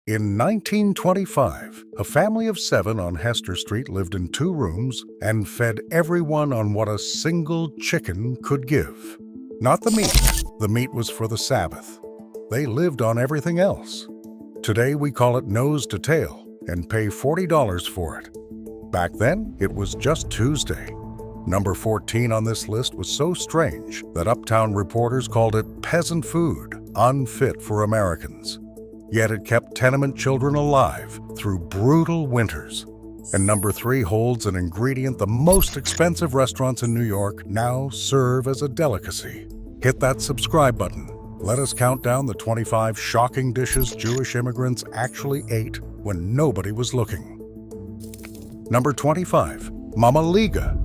In 1925, a family of 7 on Hester Street lived in 2 rooms and fed everyone on what a single chicken could give. Not the meat. The meat was for the Sabbath. They lived on everything else. Today we call it nose to tail and pay $40 for it. Back then, it was just Tuesday. Number 14 on this list was so strange that uptown reporters called it peasant food, unfit for Americans. Yet it kept tenement children alive through brutal winters. And number 3 holds an ingredient the most expensive restaurants in New York now serve as a delicacy. Hit that subscribe button. Let us count down the 25 shocking dishes Jewish immigrants actually ate when nobody was looking. Number 25, Mama Liga.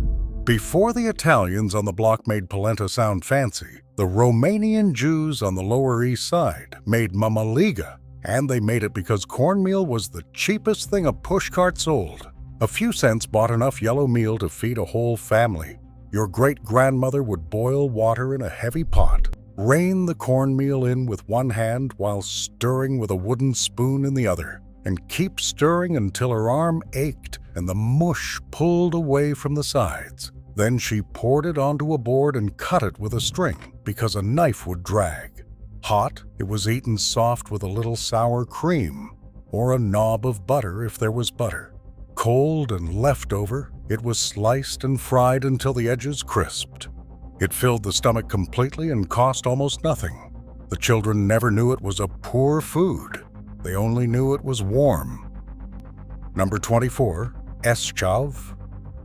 Before the Italians on the block made polenta sound fancy, the Romanian Jews on the Lower East Side made Mama Liga. And they made it because cornmeal was the cheapest thing a pushcart sold. A few cents bought enough yellow meal to feed a whole family. Your great-grandmother would boil water in a heavy pot, rain the cornmeal in with one hand while stirring with a wooden spoon in the other, and keep stirring until her arm ached and the mush pulled away from the sides. Then she poured it onto a board and cut it with a string because a knife would drag. Hot, it was eaten soft with a little sour cream, or a knob of butter if there was butter. Cold and leftover, it was sliced and fried until the edges crisped. It filled the stomach completely and cost almost nothing. The children never knew it was a poor food. They only knew it was warm. Number 24, Eschav.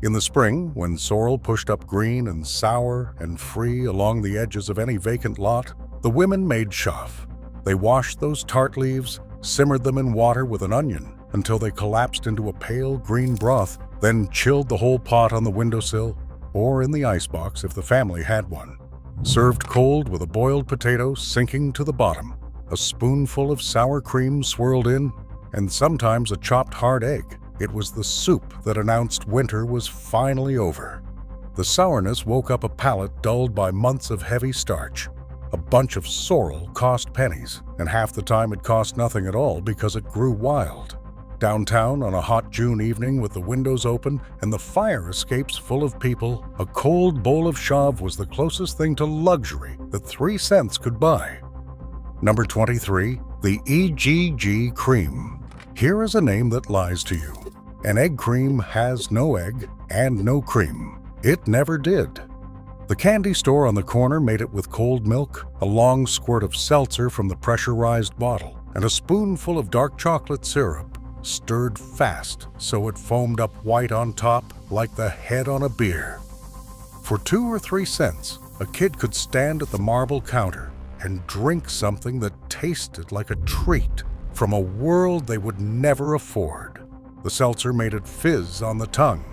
In the spring, when sorrel pushed up green and sour and free along the edges of any vacant lot, the women made chaff. They washed those tart leaves, simmered them in water with an onion until they collapsed into a pale green broth, then chilled the whole pot on the windowsill or in the icebox if the family had one. Served cold with a boiled potato sinking to the bottom, a spoonful of sour cream swirled in, and sometimes a chopped hard egg. It was the soup that announced winter was finally over. The sourness woke up a palate dulled by months of heavy starch. A bunch of sorrel cost pennies, and half the time it cost nothing at all because it grew wild. Downtown on a hot June evening with the windows open and the fire escapes full of people, a cold bowl of chav was the closest thing to luxury that 3 cents could buy. Number 23, the EGG cream. Here is a name that lies to you. An egg cream has no egg and no cream. It never did. The candy store on the corner made it with cold milk, a long squirt of seltzer from the pressurized bottle, and a spoonful of dark chocolate syrup, stirred fast so it foamed up white on top like the head on a beer. For 2 or 3 cents, a kid could stand at the marble counter and drink something that tasted like a treat from a world they would never afford. The seltzer made it fizz on the tongue.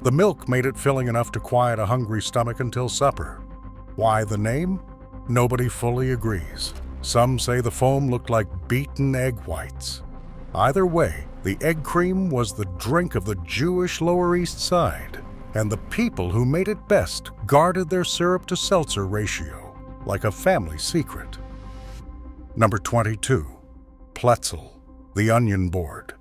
The milk made it filling enough to quiet a hungry stomach until supper. Why the name? Nobody fully agrees. Some say the foam looked like beaten egg whites. Either way, the egg cream was the drink of the Jewish Lower East Side, and the people who made it best guarded their syrup to seltzer ratio, like a family secret. Number 22, Pletzel, the onion board.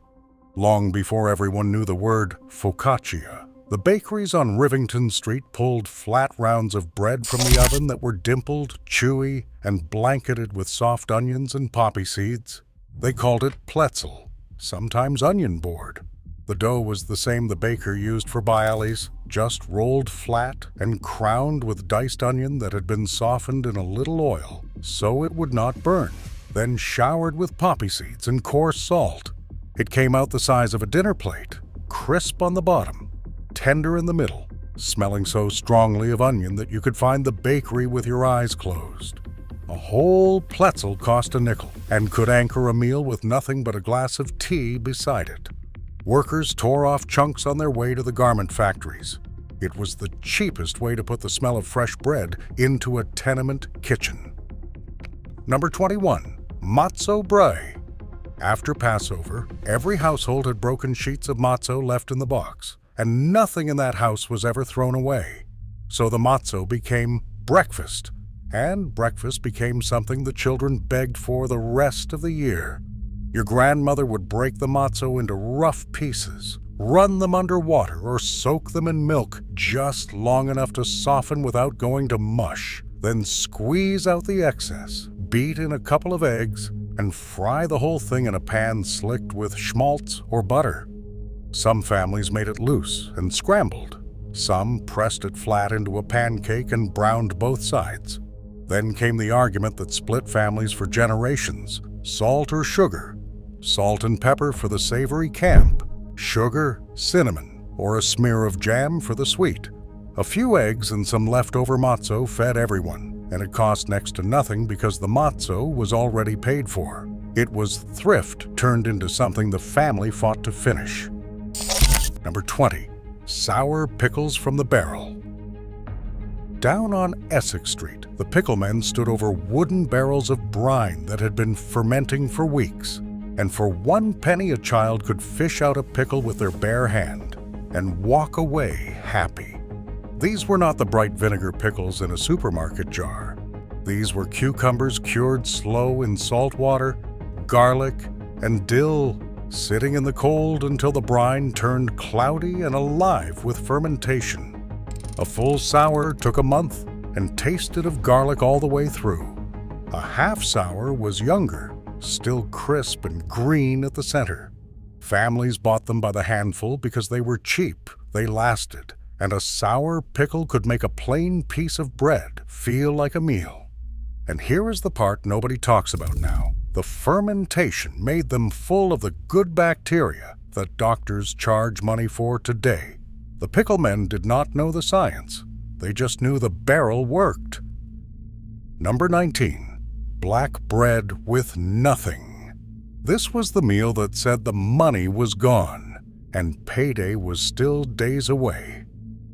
Long before everyone knew the word focaccia, the bakeries on Rivington Street pulled flat rounds of bread from the oven that were dimpled, chewy, and blanketed with soft onions and poppy seeds. They called it Pletzel, sometimes onion board. The dough was the same the baker used for bailes, just rolled flat and crowned with diced onion that had been softened in a little oil so it would not burn, then showered with poppy seeds and coarse salt. It came out the size of a dinner plate, crisp on the bottom, tender in the middle, smelling so strongly of onion that you could find the bakery with your eyes closed. A whole Pletzel cost a nickel and could anchor a meal with nothing but a glass of tea beside it. Workers tore off chunks on their way to the garment factories. It was the cheapest way to put the smell of fresh bread into a tenement kitchen. Number 21, matzo brie. After Passover, every household had broken sheets of matzo left in the box, and nothing in that house was ever thrown away. So the matzo became breakfast, and breakfast became something the children begged for the rest of the year. Your grandmother would break the matzo into rough pieces, run them under water, or soak them in milk just long enough to soften without going to mush, then squeeze out the excess, beat in a couple of eggs, and fry the whole thing in a pan slicked with schmaltz or butter. Some families made it loose and scrambled. Some pressed it flat into a pancake and browned both sides. Then came the argument that split families for generations: salt or sugar, salt and pepper for the savory camp, sugar, cinnamon, or a smear of jam for the sweet. A few eggs and some leftover matzo fed everyone, and it cost next to nothing because the matzo was already paid for. It was thrift turned into something the family fought to finish. Number 20. Sour pickles from the barrel. Down on Essex Street, the picklemen stood over wooden barrels of brine that had been fermenting for weeks, and for 1 penny a child could fish out a pickle with their bare hand and walk away happy. These were not the bright vinegar pickles in a supermarket jar. These were cucumbers cured slow in salt water, garlic, and dill, sitting in the cold until the brine turned cloudy and alive with fermentation. A full sour took a month and tasted of garlic all the way through. A half sour was younger, still crisp and green at the center. Families bought them by the handful because they were cheap, they lasted, and a sour pickle could make a plain piece of bread feel like a meal. And here is the part nobody talks about now. The fermentation made them full of the good bacteria that doctors charge money for today. The picklemen did not know the science. They just knew the barrel worked. Number 19. Black bread with nothing. This was the meal that said the money was gone and payday was still days away.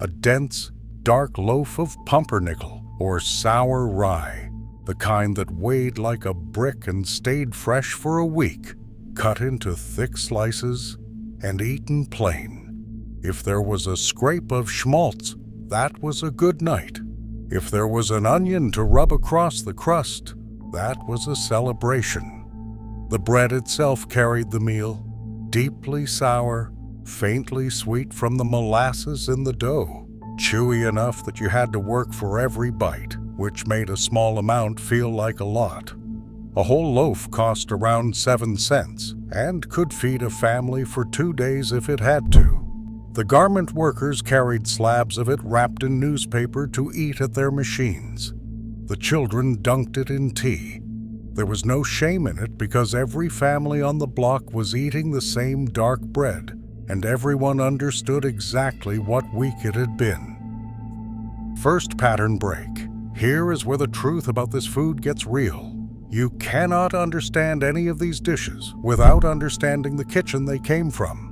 A dense, dark loaf of pumpernickel or sour rye, the kind that weighed like a brick and stayed fresh for a week, cut into thick slices and eaten plain. If there was a scrape of schmaltz, that was a good night. If there was an onion to rub across the crust, that was a celebration. The bread itself carried the meal, deeply sour, faintly sweet from the molasses in the dough, chewy enough that you had to work for every bite, which made a small amount feel like a lot. A whole loaf cost around 7 cents and could feed a family for 2 days if it had to. The garment workers carried slabs of it wrapped in newspaper to eat at their machines. The children dunked it in tea. There was no shame in it because every family on the block was eating the same dark bread, and everyone understood exactly what week it had been. First pattern break. Here is where the truth about this food gets real. You cannot understand any of these dishes without understanding the kitchen they came from.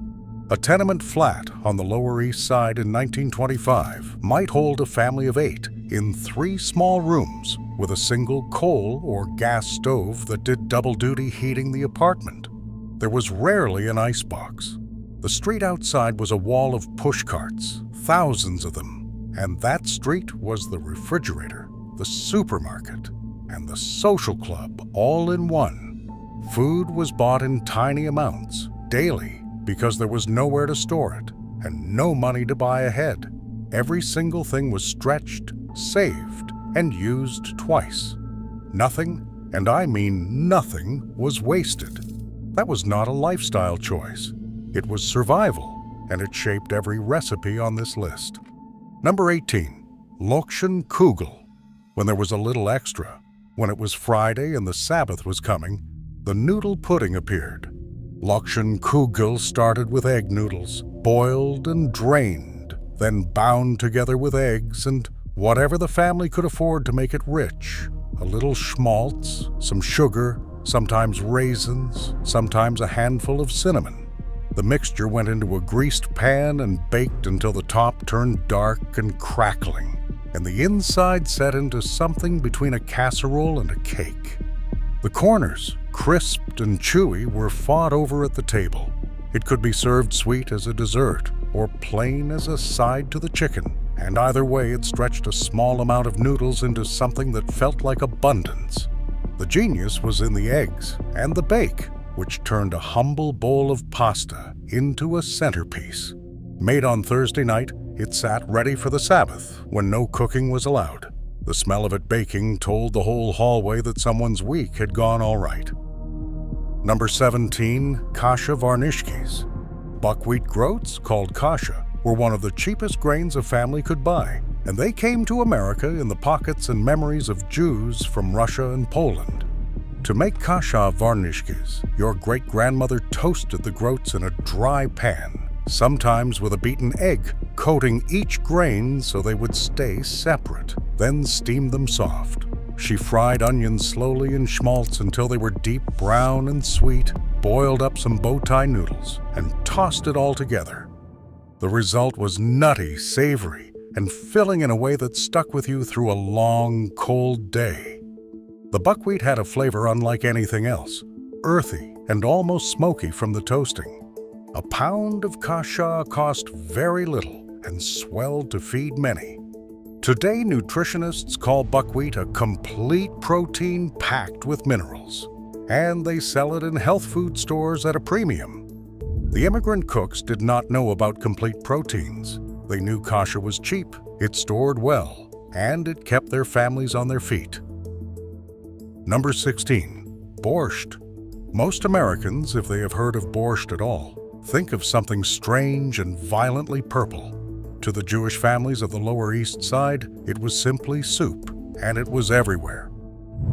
A tenement flat on the Lower East Side in 1925 might hold a family of 8 in 3 small rooms with a single coal or gas stove that did double duty heating the apartment. There was rarely an icebox. The street outside was a wall of pushcarts, thousands of them, and that street was the refrigerator, the supermarket, and the social club all in one. Food was bought in tiny amounts, daily, because there was nowhere to store it and no money to buy ahead. Every single thing was stretched, saved, and used twice. Nothing, and I mean nothing, was wasted. That was not a lifestyle choice. It was survival, and it shaped every recipe on this list. Number 18. Lokshen Kugel. When there was a little extra, when it was Friday and the Sabbath was coming, the noodle pudding appeared. Lokshen Kugel started with egg noodles, boiled and drained, then bound together with eggs and whatever the family could afford to make it rich. A little schmaltz, some sugar, sometimes raisins, sometimes a handful of cinnamon. The mixture went into a greased pan and baked until the top turned dark and crackling, and the inside set into something between a casserole and a cake. The corners, crisped and chewy, were fought over at the table. It could be served sweet as a dessert or plain as a side to the chicken, and either way it stretched a small amount of noodles into something that felt like abundance. The genius was in the eggs and the bake. which turned a humble bowl of pasta into a centerpiece. Made on Thursday night, it sat ready for the Sabbath when no cooking was allowed. The smell of it baking told the whole hallway that someone's week had gone all right. Number 17, kasha varnishkis. Buckwheat groats, called kasha, were one of the cheapest grains a family could buy, and they came to America in the pockets and memories of Jews from Russia and Poland. To make kasha varnishkis, your great-grandmother toasted the groats in a dry pan, sometimes with a beaten egg, coating each grain so they would stay separate, then steamed them soft. She fried onions slowly in schmaltz until they were deep brown and sweet, boiled up some bow tie noodles, and tossed it all together. The result was nutty, savory, and filling in a way that stuck with you through a long, cold day. The buckwheat had a flavor unlike anything else, earthy and almost smoky from the toasting. A pound of kasha cost very little and swelled to feed many. Today, nutritionists call buckwheat a complete protein packed with minerals, and they sell it in health food stores at a premium. The immigrant cooks did not know about complete proteins. They knew kasha was cheap, it stored well, and it kept their families on their feet. Number 16, borscht. Most Americans, if they have heard of borscht at all, think of something strange and violently purple. To the Jewish families of the Lower East Side, it was simply soup, and it was everywhere.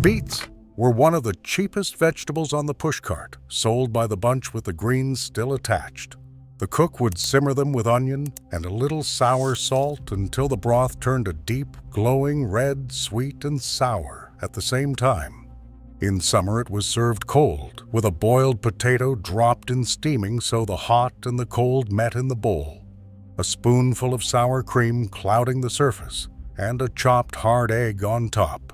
Beets were one of the cheapest vegetables on the pushcart, sold by the bunch with the greens still attached. The cook would simmer them with onion and a little sour salt until the broth turned a deep, glowing red, sweet, and sour at the same time. In summer, it was served cold, with a boiled potato dropped in steaming so the hot and the cold met in the bowl. A spoonful of sour cream clouding the surface, and a chopped hard egg on top.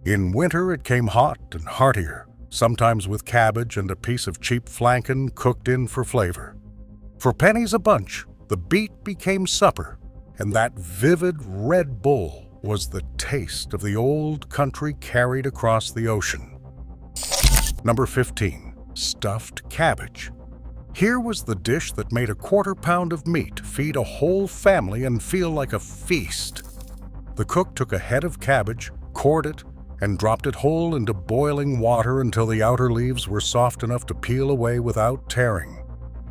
In winter, it came hot and heartier, sometimes with cabbage and a piece of cheap flanken cooked in for flavor. For pennies a bunch, the beet became supper, and that vivid red bowl was the taste of the old country carried across the ocean. Number 15, stuffed cabbage. Here was the dish that made a quarter pound of meat feed a whole family and feel like a feast. The cook took a head of cabbage, cored it, and dropped it whole into boiling water until the outer leaves were soft enough to peel away without tearing.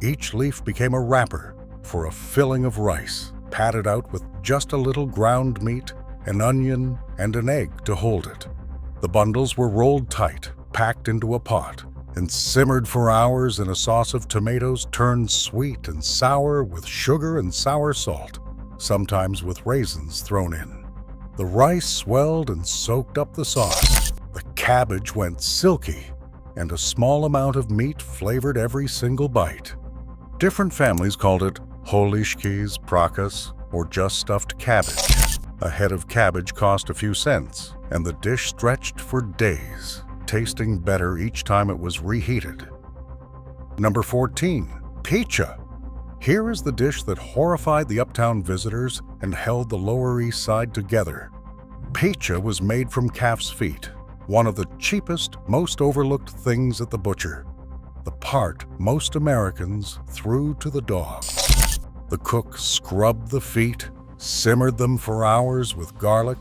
Each leaf became a wrapper for a filling of rice, patted out with just a little ground meat, an onion, and an egg to hold it. The bundles were rolled tight, packed into a pot, and simmered for hours in a sauce of tomatoes turned sweet and sour with sugar and sour salt, sometimes with raisins thrown in. The rice swelled and soaked up the sauce. The cabbage went silky, and a small amount of meat flavored every single bite. Different families called it holishkis, prakas, or just stuffed cabbage. A head of cabbage cost a few cents, and the dish stretched for days, tasting better each time it was reheated. Number 14, pizza. Here is the dish that horrified the uptown visitors and held the Lower East Side together. Pizza was made from calf's feet, one of the cheapest, most overlooked things at the butcher. The part most Americans threw to the dogs. The cook scrubbed the feet, simmered them for hours with garlic,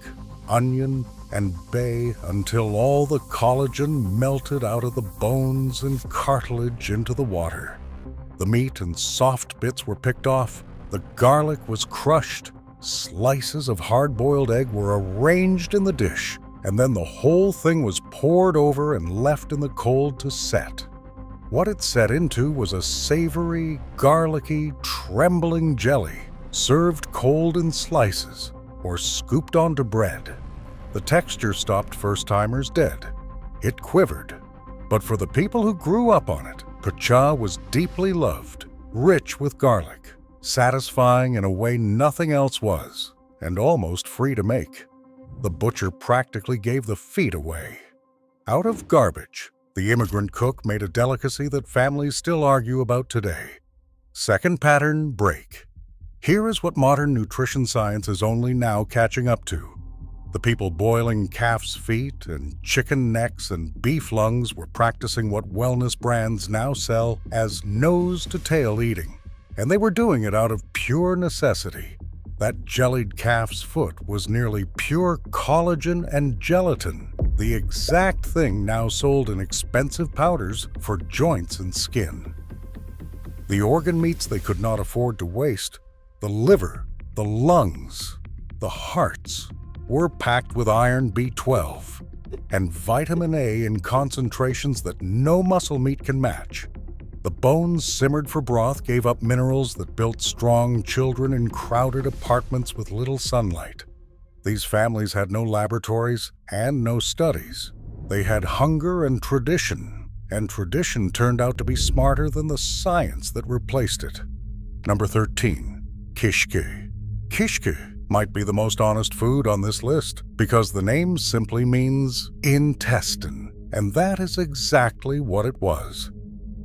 onion, and bay until all the collagen melted out of the bones and cartilage into the water. The meat and soft bits were picked off, the garlic was crushed, slices of hard-boiled egg were arranged in the dish, and then the whole thing was poured over and left in the cold to set. What it set into was a savory, garlicky, trembling jelly, served cold in slices or scooped onto bread. The texture stopped first-timers dead. It quivered. But for the people who grew up on it, pizza was deeply loved, rich with garlic, satisfying in a way nothing else was, and almost free to make. The butcher practically gave the feet away. Out of garbage, the immigrant cook made a delicacy that families still argue about today. Second pattern, break. Here is what modern nutrition science is only now catching up to. The people boiling calf's feet and chicken necks and beef lungs were practicing what wellness brands now sell as nose-to-tail eating, and they were doing it out of pure necessity. That jellied calf's foot was nearly pure collagen and gelatin, the exact thing now sold in expensive powders for joints and skin. The organ meats they could not afford to waste, the liver, the lungs, the hearts, were packed with iron B12 and vitamin A in concentrations that no muscle meat can match. The bones simmered for broth gave up minerals that built strong children in crowded apartments with little sunlight. These families had no laboratories and no studies. They had hunger and tradition turned out to be smarter than the science that replaced it. Number 13, kishke. Kishke might be the most honest food on this list because the name simply means intestine, and that is exactly what it was.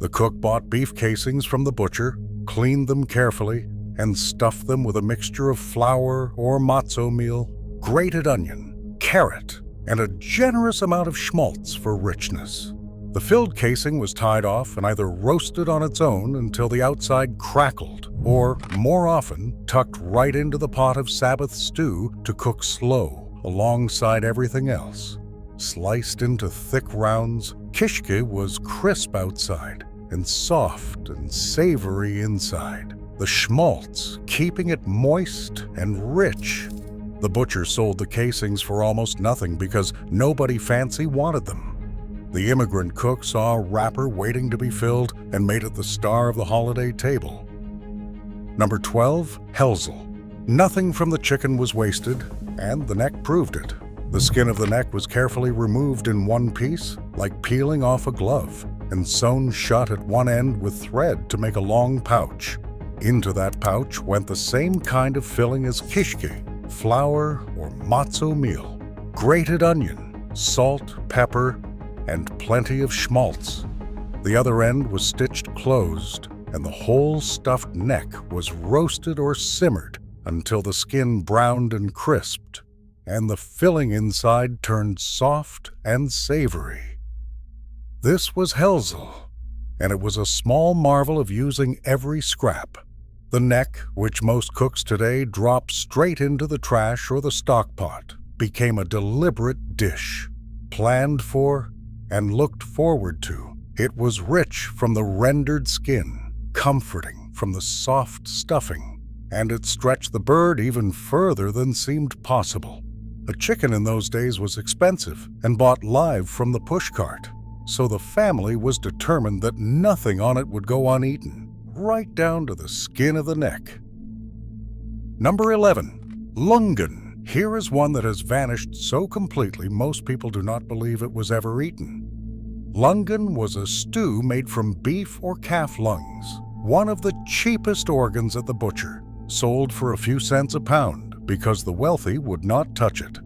The cook bought beef casings from the butcher, cleaned them carefully, and stuffed them with a mixture of flour or matzo meal, grated onion, carrot, and a generous amount of schmaltz for richness. The filled casing was tied off and either roasted on its own until the outside crackled, or, more often, tucked right into the pot of Sabbath stew to cook slow alongside everything else. Sliced into thick rounds, kishke was crisp outside and soft and savory inside, the schmaltz keeping it moist and rich. The butcher sold the casings for almost nothing because nobody fancy wanted them. The immigrant cook saw a wrapper waiting to be filled and made it the star of the holiday table. Number 12, Helzel. Nothing from the chicken was wasted, and the neck proved it. The skin of the neck was carefully removed in one piece, like peeling off a glove, and sewn shut at one end with thread to make a long pouch. Into that pouch went the same kind of filling as kishke, flour or matzo meal, grated onion, salt, pepper, and plenty of schmaltz. The other end was stitched closed, and the whole stuffed neck was roasted or simmered until the skin browned and crisped, and the filling inside turned soft and savory. This was Helzel, and it was a small marvel of using every scrap. The neck, which most cooks today drop straight into the trash or the stock pot, became a deliberate dish, planned for and looked forward to. It was rich from the rendered skin, comforting from the soft stuffing, and it stretched the bird even further than seemed possible. A chicken in those days was expensive and bought live from the pushcart, so the family was determined that nothing on it would go uneaten, right down to the skin of the neck. Number 11, Lungen. Here is one that has vanished so completely most people do not believe it was ever eaten. Lungen was a stew made from beef or calf lungs, one of the cheapest organs at the butcher, sold for a few cents a pound because the wealthy would not touch it.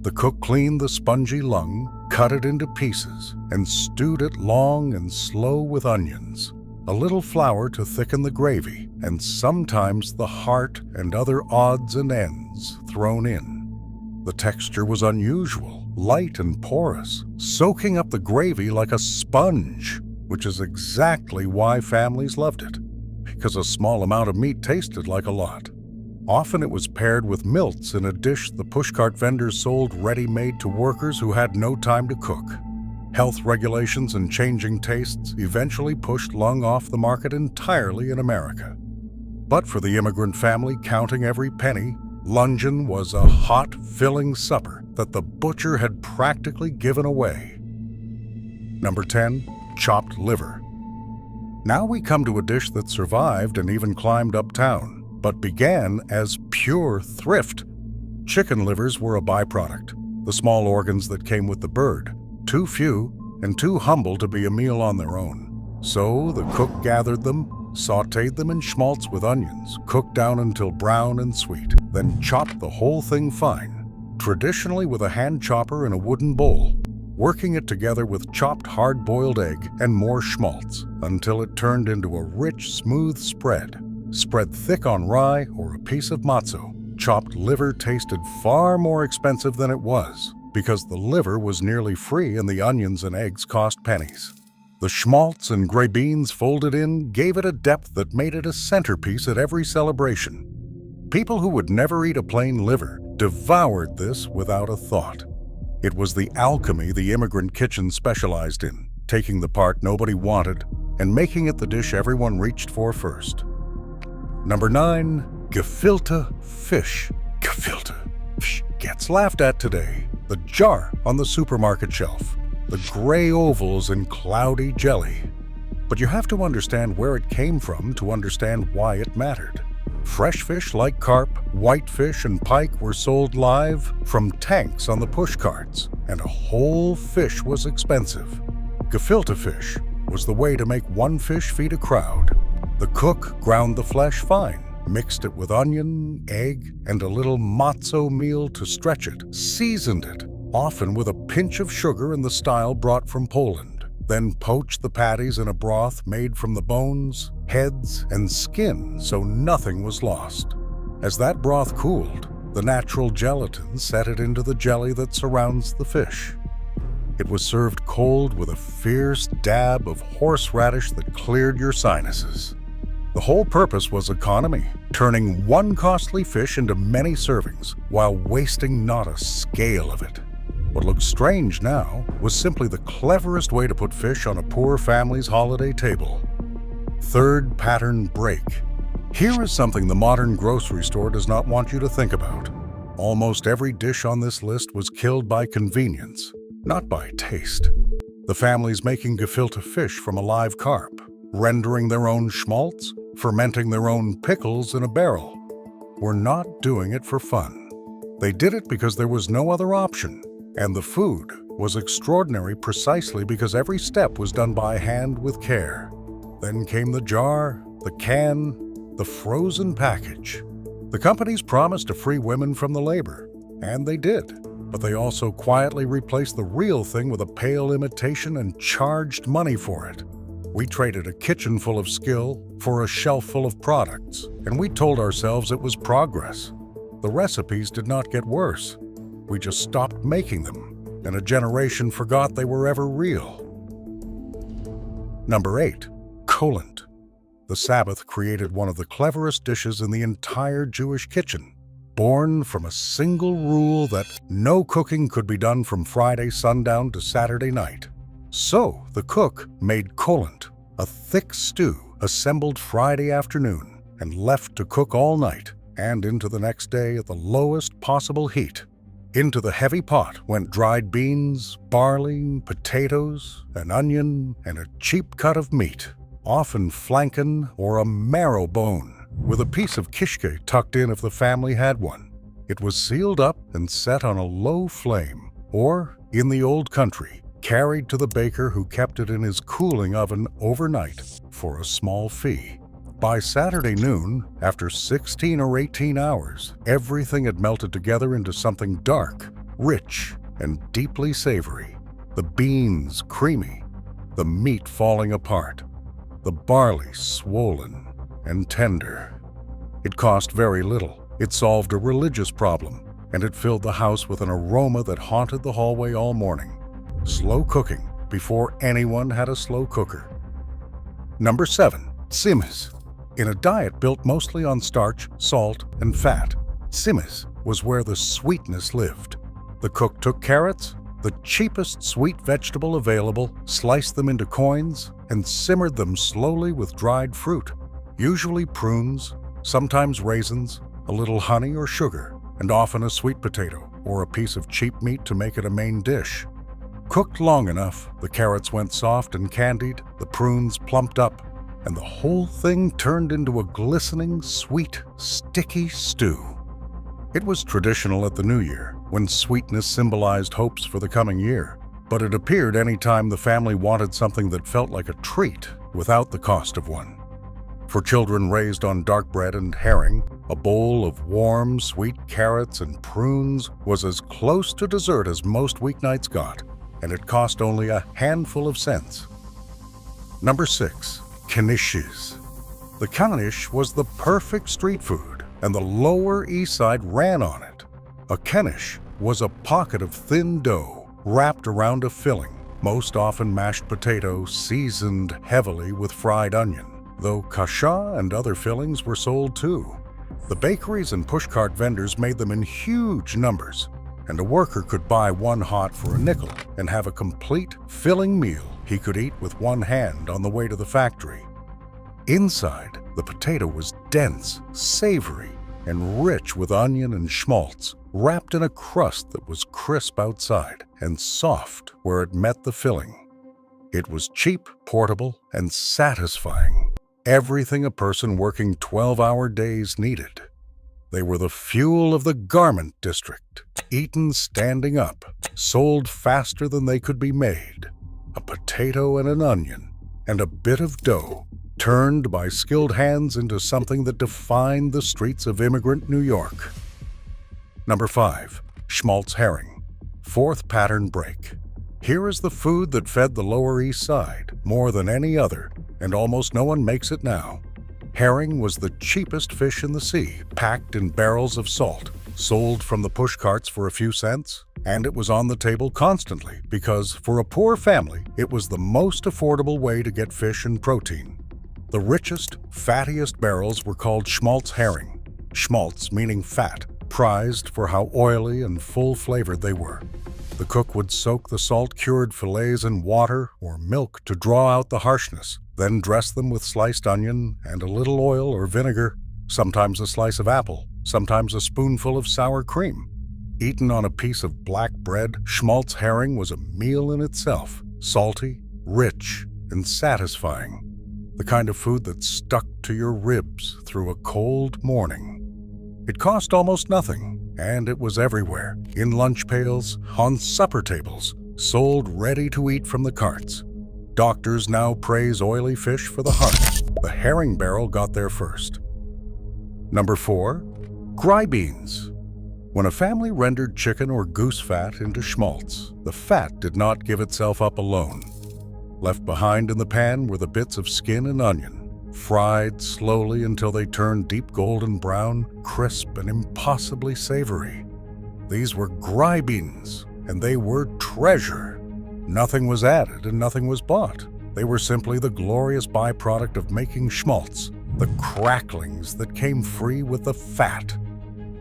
The cook cleaned the spongy lung, cut it into pieces, and stewed it long and slow with onions, a little flour to thicken the gravy, and sometimes the heart and other odds and ends thrown in. The texture was unusual, light and porous, soaking up the gravy like a sponge, which is exactly why families loved it, because a small amount of meat tasted like a lot. Often it was paired with milts in a dish the pushcart vendors sold ready-made to workers who had no time to cook. Health regulations and changing tastes eventually pushed lung off the market entirely in America. But for the immigrant family counting every penny, luncheon was a hot, filling supper that the butcher had practically given away. Number 10, chopped liver. Now we come to a dish that survived and even climbed uptown, but began as pure thrift. Chicken livers were a byproduct, the small organs that came with the bird, too few and too humble to be a meal on their own. So the cook gathered them, sautéed them in schmaltz with onions, cooked down until brown and sweet, then chopped the whole thing fine, traditionally with a hand chopper in a wooden bowl, working it together with chopped hard-boiled egg and more schmaltz until it turned into a rich, smooth spread thick on rye or a piece of matzo. chopped liver tasted far more expensive than it was because the liver was nearly free and the onions and eggs cost pennies. The schmaltz and gray beans folded in gave it a depth that made it a centerpiece at every celebration. People who would never eat a plain liver devoured this without a thought. It was the alchemy the immigrant kitchen specialized in, taking the part nobody wanted and making it the dish everyone reached for first. Number 9, gefilte fish. Gefilte fish gets laughed at today. The jar on the supermarket shelf, the gray ovals in cloudy jelly. But you have to understand where it came from to understand why it mattered. Fresh fish like carp, whitefish, and pike were sold live from tanks on the push carts, and a whole fish was expensive. Gefilte fish was the way to make one fish feed a crowd. The cook ground the flesh fine, mixed it with onion, egg, and a little matzo meal to stretch it, seasoned it, often with a pinch of sugar in the style brought from Poland, then poached the patties in a broth made from the bones, heads, and skin so nothing was lost. As that broth cooled, the natural gelatin set it into the jelly that surrounds the fish. It was served cold with a fierce dab of horseradish that cleared your sinuses. The whole purpose was economy, turning one costly fish into many servings while wasting not a scale of it. What looked strange now was simply the cleverest way to put fish on a poor family's holiday table. Third pattern break. Here is something the modern grocery store does not want you to think about. Almost every dish on this list was killed by convenience, not by taste. The families making gefilte fish from a live carp, rendering their own schmaltz, fermenting their own pickles in a barrel, were not doing it for fun. They did it because there was no other option, and the food was extraordinary precisely because every step was done by hand with care. Then came the jar, the can, the frozen package. The companies promised to free women from the labor, and they did, but they also quietly replaced the real thing with a pale imitation and charged money for it. We traded a kitchen full of skill for a shelf full of products, and we told ourselves it was progress. The recipes did not get worse. We just stopped making them, and a generation forgot they were ever real. Number 8, cholent. The Sabbath created one of the cleverest dishes in the entire Jewish kitchen, born from a single rule that no cooking could be done from Friday sundown to Saturday night. So the cook made cholent, a thick stew assembled Friday afternoon and left to cook all night and into the next day at the lowest possible heat. Into the heavy pot went dried beans, barley, potatoes, an onion, and a cheap cut of meat, often flanken or a marrow bone, with a piece of kishke tucked in if the family had one. It was sealed up and set on a low flame, or, in the old country, carried to the baker who kept it in his cooling oven overnight for a small fee. By Saturday noon, after 16 or 18 hours, everything had melted together into something dark, rich, and deeply savory. The beans creamy, the meat falling apart, the barley swollen and tender. It cost very little. It solved a religious problem, and it filled the house with an aroma that haunted the hallway all morning. Slow cooking before anyone had a slow cooker. Number 7, tzimmes. In a diet built mostly on starch, salt, and fat, tzimmes was where the sweetness lived. The cook took carrots, the cheapest sweet vegetable available, sliced them into coins, and simmered them slowly with dried fruit, usually prunes, sometimes raisins, a little honey or sugar, and often a sweet potato or a piece of cheap meat to make it a main dish. Cooked long enough, the carrots went soft and candied, the prunes plumped up, and the whole thing turned into a glistening, sweet, sticky stew. It was traditional at the New Year, when sweetness symbolized hopes for the coming year, but it appeared any time the family wanted something that felt like a treat without the cost of one. For children raised on dark bread and herring, a bowl of warm, sweet carrots and prunes was as close to dessert as most weeknights got, and it cost only a handful of cents. Number 6, knishes. The knish was the perfect street food, and the Lower East Side ran on it. A kenish was a pocket of thin dough wrapped around a filling, most often mashed potato seasoned heavily with fried onion, though kasha and other fillings were sold too. The bakeries and pushcart vendors made them in huge numbers, and a worker could buy one hot for a nickel and have a complete filling meal he could eat with one hand on the way to the factory. Inside, the potato was dense, savory, and rich with onion and schmaltz, wrapped in a crust that was crisp outside and soft where it met the filling. It was cheap, portable, and satisfying. Everything a person working 12-hour days needed. They were the fuel of the garment district, eaten standing up, sold faster than they could be made. A potato and an onion, and a bit of dough, turned by skilled hands into something that defined the streets of immigrant New York. Number 5. Schmaltz herring. Fourth pattern break. Here is the food that fed the Lower East Side more than any other, and almost no one makes it now. Herring was the cheapest fish in the sea, packed in barrels of salt, sold from the pushcarts for a few cents, and it was on the table constantly because, for a poor family, it was the most affordable way to get fish and protein. The richest, fattiest barrels were called schmaltz herring, schmaltz meaning fat, prized for how oily and full-flavored they were. The cook would soak the salt-cured fillets in water or milk to draw out the harshness, then dress them with sliced onion and a little oil or vinegar, sometimes a slice of apple, sometimes a spoonful of sour cream. Eaten on a piece of black bread, schmaltz herring was a meal in itself, salty, rich, and satisfying. The kind of food that stuck to your ribs through a cold morning. It cost almost nothing, and it was everywhere, in lunch pails, on supper tables, sold ready to eat from the carts. Doctors now praise oily fish for the heart. The herring barrel got there first. Number 4. Gry beans. When a family rendered chicken or goose fat into schmaltz, the fat did not give itself up alone. Left behind in the pan were the bits of skin and onion, fried slowly until they turned deep golden brown, crisp and impossibly savory. These were gry beans, and they were treasure. Nothing was added and nothing was bought. They were simply the glorious byproduct of making schmaltz, the cracklings that came free with the fat.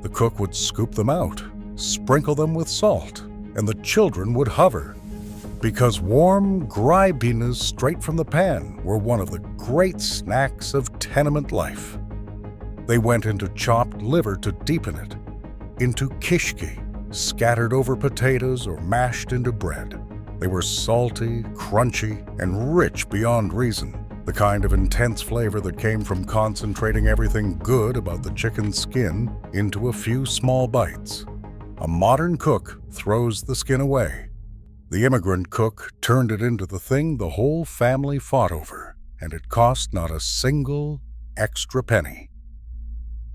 The cook would scoop them out, sprinkle them with salt, and the children would hover. Because warm, gry beans straight from the pan were one of the great snacks of tenement life. They went into chopped liver to deepen it, into kishki, scattered over potatoes or mashed into bread. They were salty, crunchy, and rich beyond reason, the kind of intense flavor that came from concentrating everything good about the chicken's skin into a few small bites. A modern cook throws the skin away. The immigrant cook turned it into the thing the whole family fought over, and it cost not a single extra penny.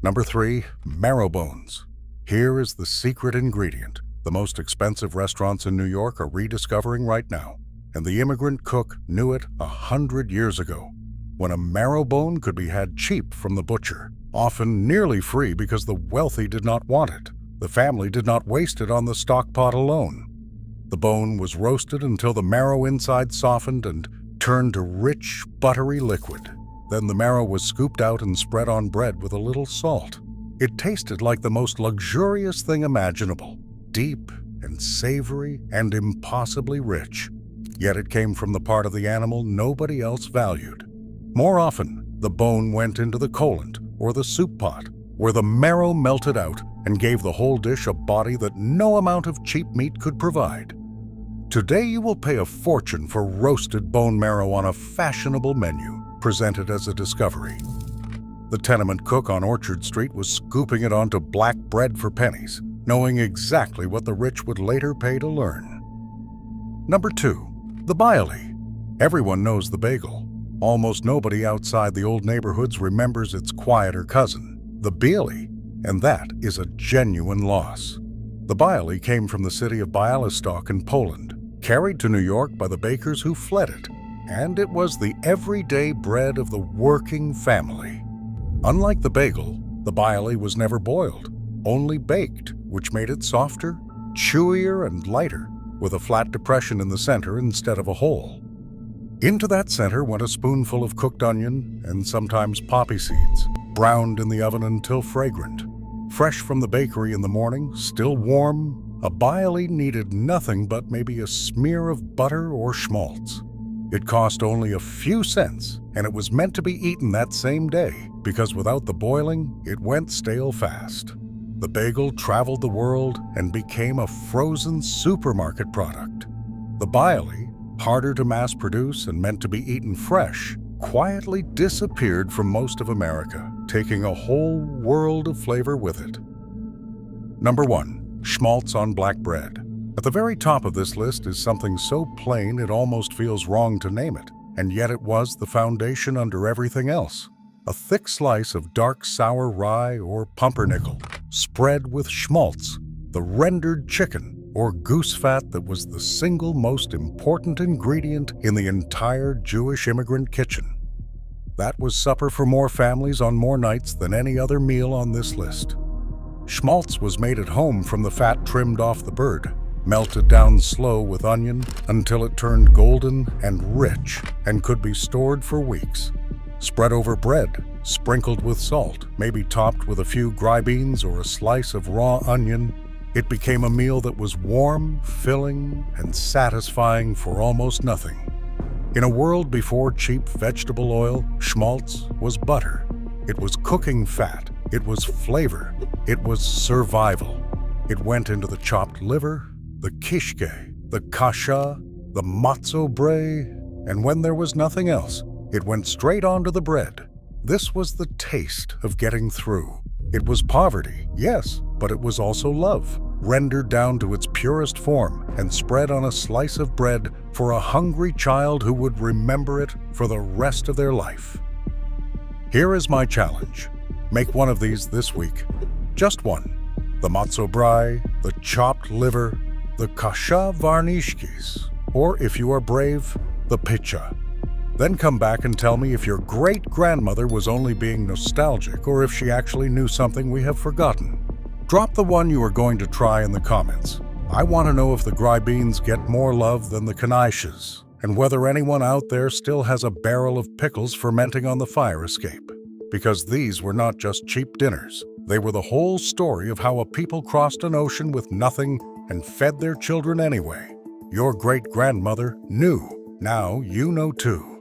Number 3, marrow bones. Here is the secret ingredient the most expensive restaurants in New York are rediscovering right now, and the immigrant cook knew it 100 years ago, when a marrow bone could be had cheap from the butcher, often nearly free because the wealthy did not want it. The family did not waste it on the stock pot alone. The bone was roasted until the marrow inside softened and turned to rich, buttery liquid. Then the marrow was scooped out and spread on bread with a little salt. It tasted like the most luxurious thing imaginable, deep and savory and impossibly rich. Yet it came from the part of the animal nobody else valued. More often, the bone went into the coolant or the soup pot, where the marrow melted out and gave the whole dish a body that no amount of cheap meat could provide. Today you will pay a fortune for roasted bone marrow on a fashionable menu, presented as a discovery. The tenement cook on Orchard Street was scooping it onto black bread for pennies, knowing exactly what the rich would later pay to learn. Number 2, the baile. Everyone knows the bagel. Almost nobody outside the old neighborhoods remembers its quieter cousin, the bieli, and that is a genuine loss. The baile came from the city of Bialystok in Poland, carried to New York by the bakers who fled it, and it was the everyday bread of the working family. Unlike the bagel, The barley was never boiled, only baked, which made it softer, chewier, and lighter, with a flat depression in the center instead of a hole. Into that center went a spoonful of cooked onion and sometimes poppy seeds, browned in the oven until fragrant. Fresh from the bakery in the morning, still warm, a barley needed nothing but maybe a smear of butter or schmaltz. It cost only a few cents, and it was meant to be eaten that same day, because without the boiling, it went stale fast. The bagel traveled the world and became a frozen supermarket product. The barley, harder to mass produce and meant to be eaten fresh, quietly disappeared from most of America, taking a whole world of flavor with it. Number 1. Schmaltz on black bread. At the very top of this list is something so plain it almost feels wrong to name it, and yet it was the foundation under everything else. A thick slice of dark sour rye or pumpernickel, spread with schmaltz, the rendered chicken or goose fat that was the single most important ingredient in the entire Jewish immigrant kitchen. That was supper for more families on more nights than any other meal on this list. Schmaltz was made at home from the fat trimmed off the bird, melted down slow with onion until it turned golden and rich and could be stored for weeks. Spread over bread, sprinkled with salt, maybe topped with a few dry beans or a slice of raw onion, it became a meal that was warm, filling, and satisfying for almost nothing. In a world before cheap vegetable oil, schmaltz was butter. It was cooking fat. It was flavor. It was survival. It went into the chopped liver, the kishke, the kasha, the matzo brie, and when there was nothing else, it went straight onto the bread. This was the taste of getting through. It was poverty, yes, but it was also love, rendered down to its purest form and spread on a slice of bread for a hungry child who would remember it for the rest of their life. Here is my challenge. Make one of these this week. Just one. The matzo brie, the chopped liver, the kasha varnishkis, or if you are brave, the pitcha. Then come back and tell me if your great-grandmother was only being nostalgic or if she actually knew something we have forgotten. Drop the one you are going to try in the comments. I want to know if the dry beans get more love than the knishes, and whether anyone out there still has a barrel of pickles fermenting on the fire escape. Because these were not just cheap dinners. They were the whole story of how a people crossed an ocean with nothing and fed their children anyway. Your great-grandmother knew. Now you know too.